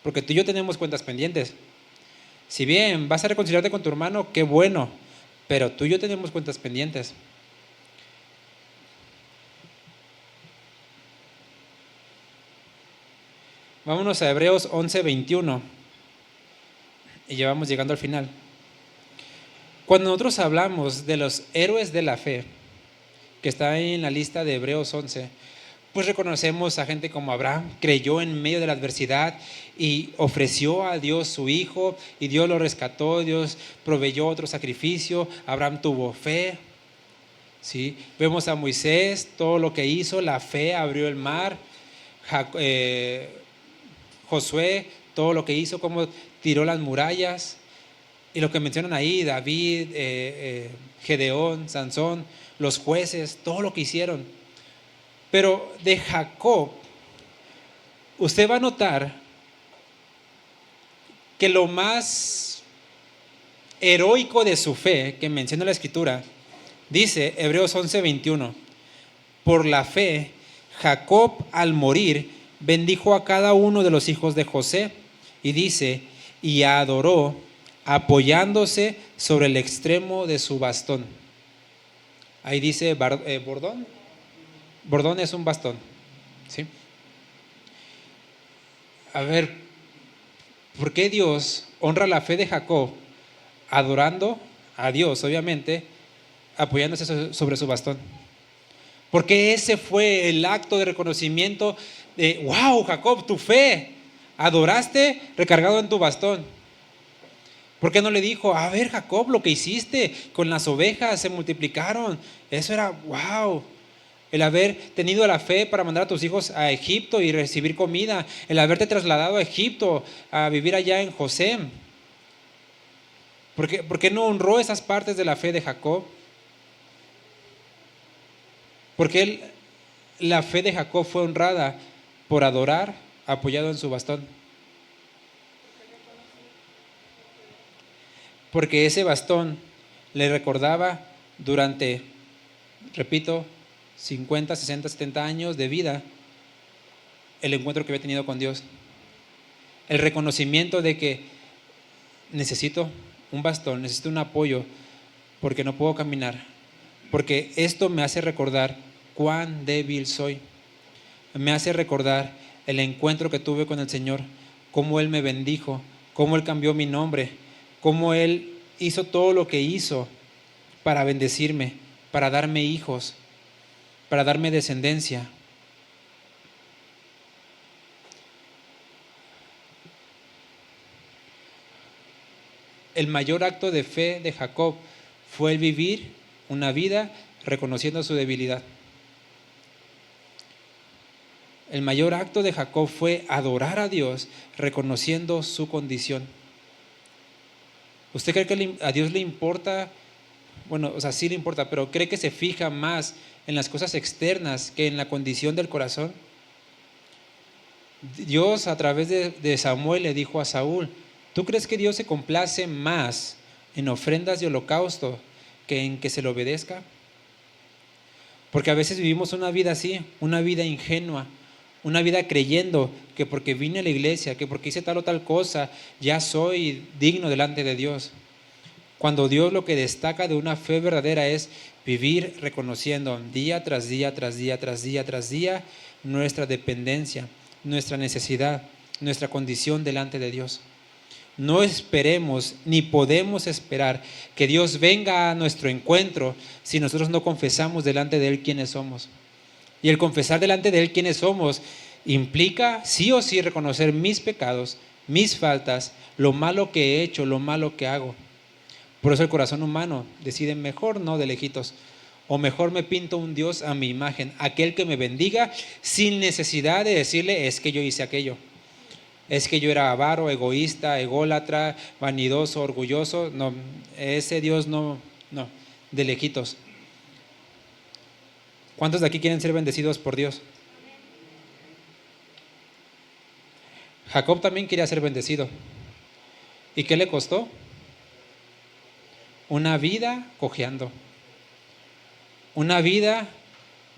porque tú y yo tenemos cuentas pendientes. Si bien vas a reconciliarte con tu hermano, qué bueno, pero tú y yo tenemos cuentas pendientes. Vámonos a Hebreos 11:21 y ya vamos llegando al final. Cuando nosotros hablamos de los héroes de la fe, que está en la lista de Hebreos 11, pues reconocemos a gente como Abraham, creyó en medio de la adversidad y ofreció a Dios su hijo, y Dios lo rescató, Dios proveyó otro sacrificio, Abraham tuvo fe. ¿Sí? Vemos a Moisés, todo lo que hizo, la fe abrió el mar. Josué, todo lo que hizo, cómo tiró las murallas. Y lo que mencionan ahí, David, Gedeón, Sansón, los jueces, todo lo que hicieron. Pero de Jacob, usted va a notar que lo más heroico de su fe, que menciona la Escritura, dice Hebreos 11:21, por la fe, Jacob al morir bendijo a cada uno de los hijos de José, y dice, y adoró apoyándose sobre el extremo de su bastón. Ahí dice bordón. Bordón es un bastón, ¿sí? A ver, ¿por qué Dios honra la fe de Jacob adorando a Dios, obviamente, apoyándose sobre su bastón? Porque ese fue el acto de reconocimiento de: wow, Jacob, tu fe, adoraste recargado en tu bastón. ¿Por qué no le dijo: a ver, Jacob, lo que hiciste con las ovejas se multiplicaron? Eso era wow. El haber tenido la fe para mandar a tus hijos a Egipto y recibir comida, el haberte trasladado a Egipto a vivir allá en José. ¿Por qué no honró esas partes de la fe de Jacob? Porque la fe de Jacob fue honrada por adorar apoyado en su bastón. Porque ese bastón le recordaba durante, repito, 50, 60, 70 años de vida, el encuentro que había tenido con Dios. El reconocimiento de que necesito un bastón, necesito un apoyo, porque no puedo caminar. Porque esto me hace recordar cuán débil soy. Me hace recordar el encuentro que tuve con el Señor, cómo Él me bendijo, cómo Él cambió mi nombre, cómo Él hizo todo lo que hizo para bendecirme, para darme hijos, para darme descendencia. El mayor acto de fe de Jacob fue el vivir una vida reconociendo su debilidad. El mayor acto de Jacob fue adorar a Dios reconociendo su condición. ¿Usted cree que a Dios le importa? Bueno, o sea, sí le importa, pero ¿cree que se fija más en las cosas externas que en la condición del corazón? Dios, a través de Samuel, le dijo a Saúl: ¿tú crees que Dios se complace más en ofrendas de holocausto que en que se le obedezca? Porque a veces vivimos una vida así, una vida ingenua, una vida creyendo que porque vine a la iglesia, que porque hice tal o tal cosa, ya soy digno delante de Dios. Cuando Dios lo que destaca de una fe verdadera es vivir reconociendo día tras día, tras día, tras día, tras día, nuestra dependencia, nuestra necesidad, nuestra condición delante de Dios. No esperemos ni podemos esperar que Dios venga a nuestro encuentro si nosotros no confesamos delante de Él quiénes somos. Y el confesar delante de Él quiénes somos implica sí o sí reconocer mis pecados, mis faltas, lo malo que he hecho, lo malo que hago. Por eso el corazón humano decide mejor no de lejitos, o mejor me pinto un Dios a mi imagen, aquel que me bendiga sin necesidad de decirle: es que yo hice aquello. es que yo era avaro, egoísta, ególatra, vanidoso, orgulloso. No, ese Dios no, de lejitos. ¿Cuántos de aquí quieren ser bendecidos por Dios? Jacob también quería ser bendecido. ¿Y qué le costó? Una vida cojeando. Una vida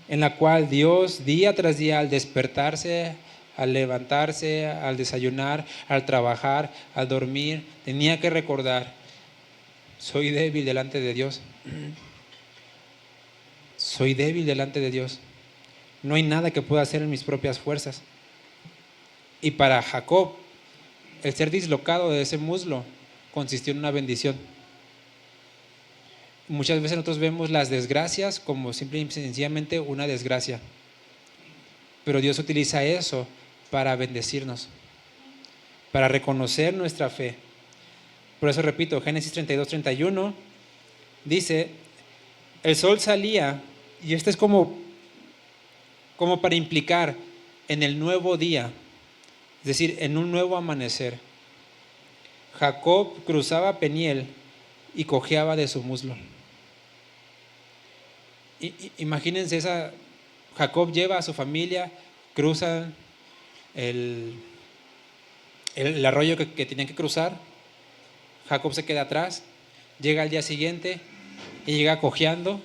en la cual Dios día tras día, al despertarse, al levantarse, al desayunar, al trabajar, al dormir, tenía que recordar: soy débil delante de Dios. Soy débil delante de Dios. No hay nada que pueda hacer en mis propias fuerzas. Y para Jacob, el ser dislocado de ese muslo consistió en una bendición. Muchas veces nosotros vemos las desgracias como simple y sencillamente una desgracia, pero Dios utiliza eso para bendecirnos, para reconocer nuestra fe. Por eso repito, Génesis 32:31 dice: el sol salía, y esto es como para implicar en el nuevo día, es decir, en un nuevo amanecer. Jacob cruzaba Peniel y cojeaba de su muslo. Imagínense Jacob lleva a su familia, cruzan el arroyo que tenían que cruzar. Jacob se queda atrás, llega al día siguiente y llega cojeando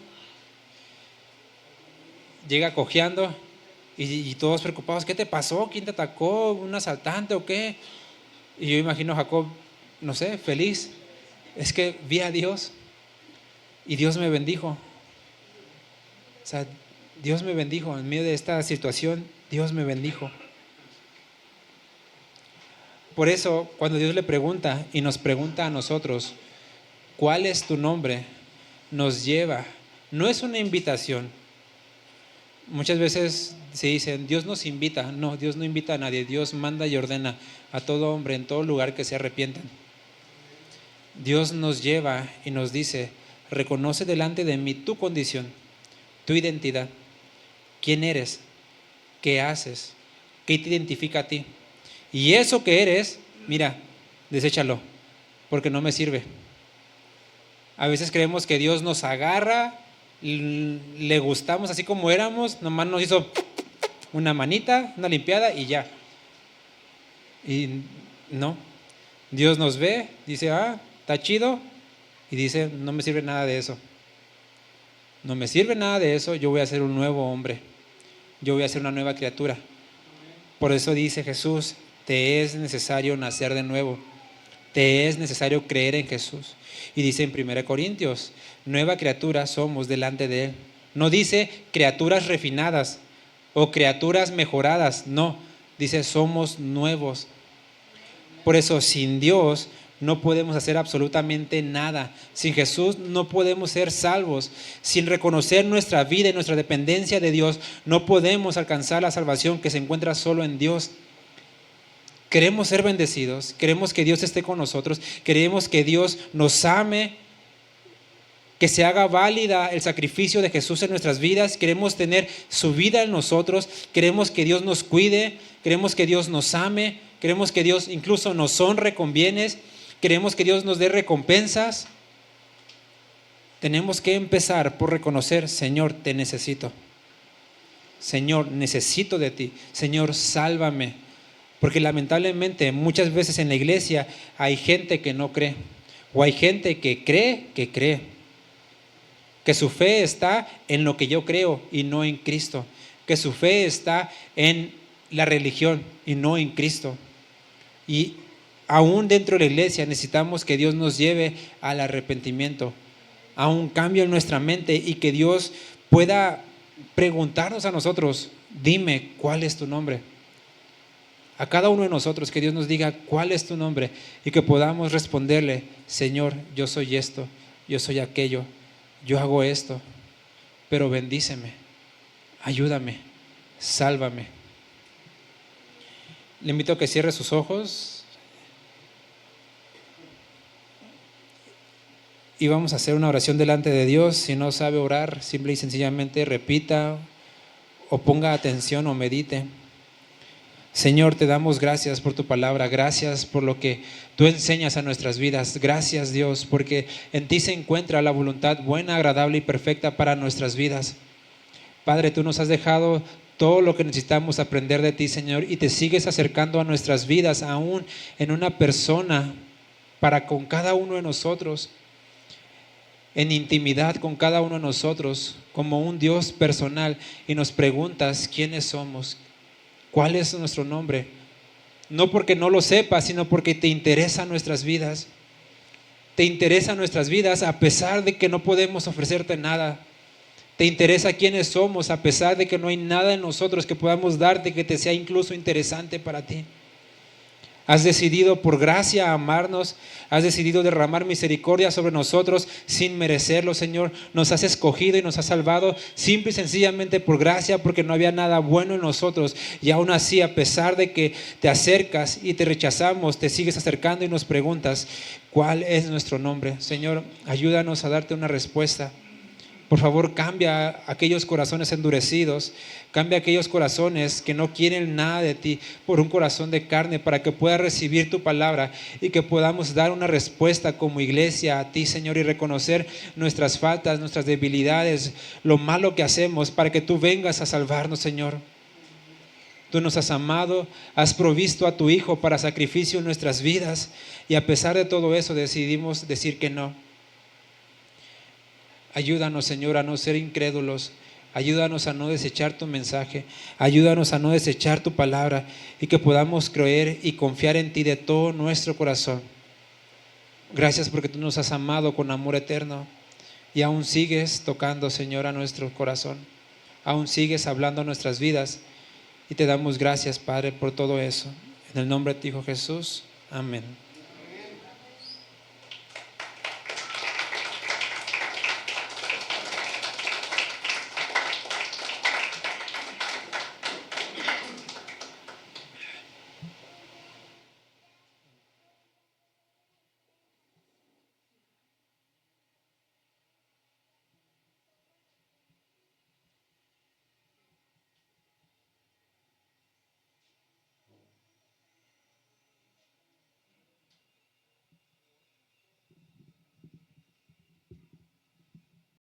y todos preocupados: ¿qué te pasó? ¿Quién te atacó? ¿Un asaltante o qué? Y yo imagino a Jacob, no sé, feliz: es que vi a Dios y Dios me bendijo. O sea, Dios me bendijo en medio de esta situación. Dios me bendijo. Por eso, cuando Dios le pregunta y nos pregunta a nosotros: ¿cuál es tu nombre?, nos lleva, no es una invitación. Muchas veces se dicen: Dios nos invita. No, Dios no invita a nadie. Dios manda y ordena a todo hombre en todo lugar que se arrepientan. Dios nos lleva y nos dice: reconoce delante de mí tu condición, tu identidad, quién eres, qué haces, qué te identifica a ti. Y eso que eres, mira, deséchalo, porque no me sirve. A veces creemos que Dios nos agarra, le gustamos así como éramos, nomás nos hizo una manita, una limpiada y ya. Y no, Dios nos ve, dice: está chido, y dice: no me sirve nada de eso. No me sirve nada de eso, yo voy a ser un nuevo hombre, yo voy a ser una nueva criatura. Por eso dice Jesús: te es necesario nacer de nuevo, te es necesario creer en Jesús. Y dice en 1 Corintios: nueva criatura somos delante de Él. No dice criaturas refinadas o criaturas mejoradas, no, dice somos nuevos. Por eso, sin Dios no podemos hacer absolutamente nada. Sin Jesús no podemos ser salvos. Sin reconocer nuestra vida y nuestra dependencia de Dios, no podemos alcanzar la salvación que se encuentra solo en Dios. Queremos ser bendecidos, queremos que Dios esté con nosotros, queremos que Dios nos ame, que se haga válida el sacrificio de Jesús en nuestras vidas, queremos tener su vida en nosotros, queremos que Dios nos cuide, queremos que Dios nos ame, queremos que Dios incluso nos honre con bienes, queremos que Dios nos dé recompensas. Tenemos que empezar por reconocer: Señor, te necesito. Señor, necesito de ti. Señor, sálvame. Porque lamentablemente muchas veces en la iglesia hay gente que no cree, o hay gente que cree, que su fe está en lo que yo creo y no en Cristo, que su fe está en la religión y no en Cristo. Y aún dentro de la iglesia necesitamos que Dios nos lleve al arrepentimiento, a un cambio en nuestra mente, y que Dios pueda preguntarnos a nosotros: dime, ¿cuál es tu nombre? A cada uno de nosotros, que Dios nos diga: ¿cuál es tu nombre? Y que podamos responderle: Señor, yo soy esto, yo soy aquello, yo hago esto, pero bendíceme, ayúdame, sálvame. Le invito a que cierre sus ojos y vamos a hacer una oración delante de Dios. Si no sabe orar, simple y sencillamente repita o ponga atención o medite. Señor, te damos gracias por tu palabra, gracias por lo que tú enseñas a nuestras vidas. Gracias, Dios, porque en ti se encuentra la voluntad buena, agradable y perfecta para nuestras vidas. Padre, tú nos has dejado todo lo que necesitamos aprender de ti, Señor, y te sigues acercando a nuestras vidas, aún en una persona, para con cada uno de nosotros, en intimidad con cada uno de nosotros, como un Dios personal, y nos preguntas quiénes somos, cuál es nuestro nombre. No porque no lo sepas, sino porque te interesan nuestras vidas. Te interesan nuestras vidas a pesar de que no podemos ofrecerte nada. Te interesa quiénes somos a pesar de que no hay nada en nosotros que podamos darte que te sea incluso interesante para ti. Has decidido por gracia amarnos, has decidido derramar misericordia sobre nosotros sin merecerlo, Señor. Nos has escogido y nos has salvado simple y sencillamente por gracia, porque no había nada bueno en nosotros. Y aún así, a pesar de que te acercas y te rechazamos, te sigues acercando y nos preguntas, ¿cuál es nuestro nombre? Señor, ayúdanos a darte una respuesta. Por favor, cambia aquellos corazones endurecidos, cambia aquellos corazones que no quieren nada de ti por un corazón de carne, para que pueda recibir tu palabra y que podamos dar una respuesta como iglesia a ti, Señor, y reconocer nuestras faltas, nuestras debilidades, lo malo que hacemos, para que tú vengas a salvarnos, Señor. Tú nos has amado, has provisto a tu Hijo para sacrificio en nuestras vidas, y a pesar de todo eso decidimos decir que no. Ayúdanos, Señor, a no ser incrédulos. Ayúdanos a no desechar tu mensaje. Ayúdanos a no desechar tu palabra, y que podamos creer y confiar en ti de todo nuestro corazón. Gracias porque tú nos has amado con amor eterno, y aún sigues tocando, Señor, a nuestro corazón. Aún sigues hablando a nuestras vidas, y te damos gracias, Padre, por todo eso. En el nombre de tu Hijo Jesús. Amén.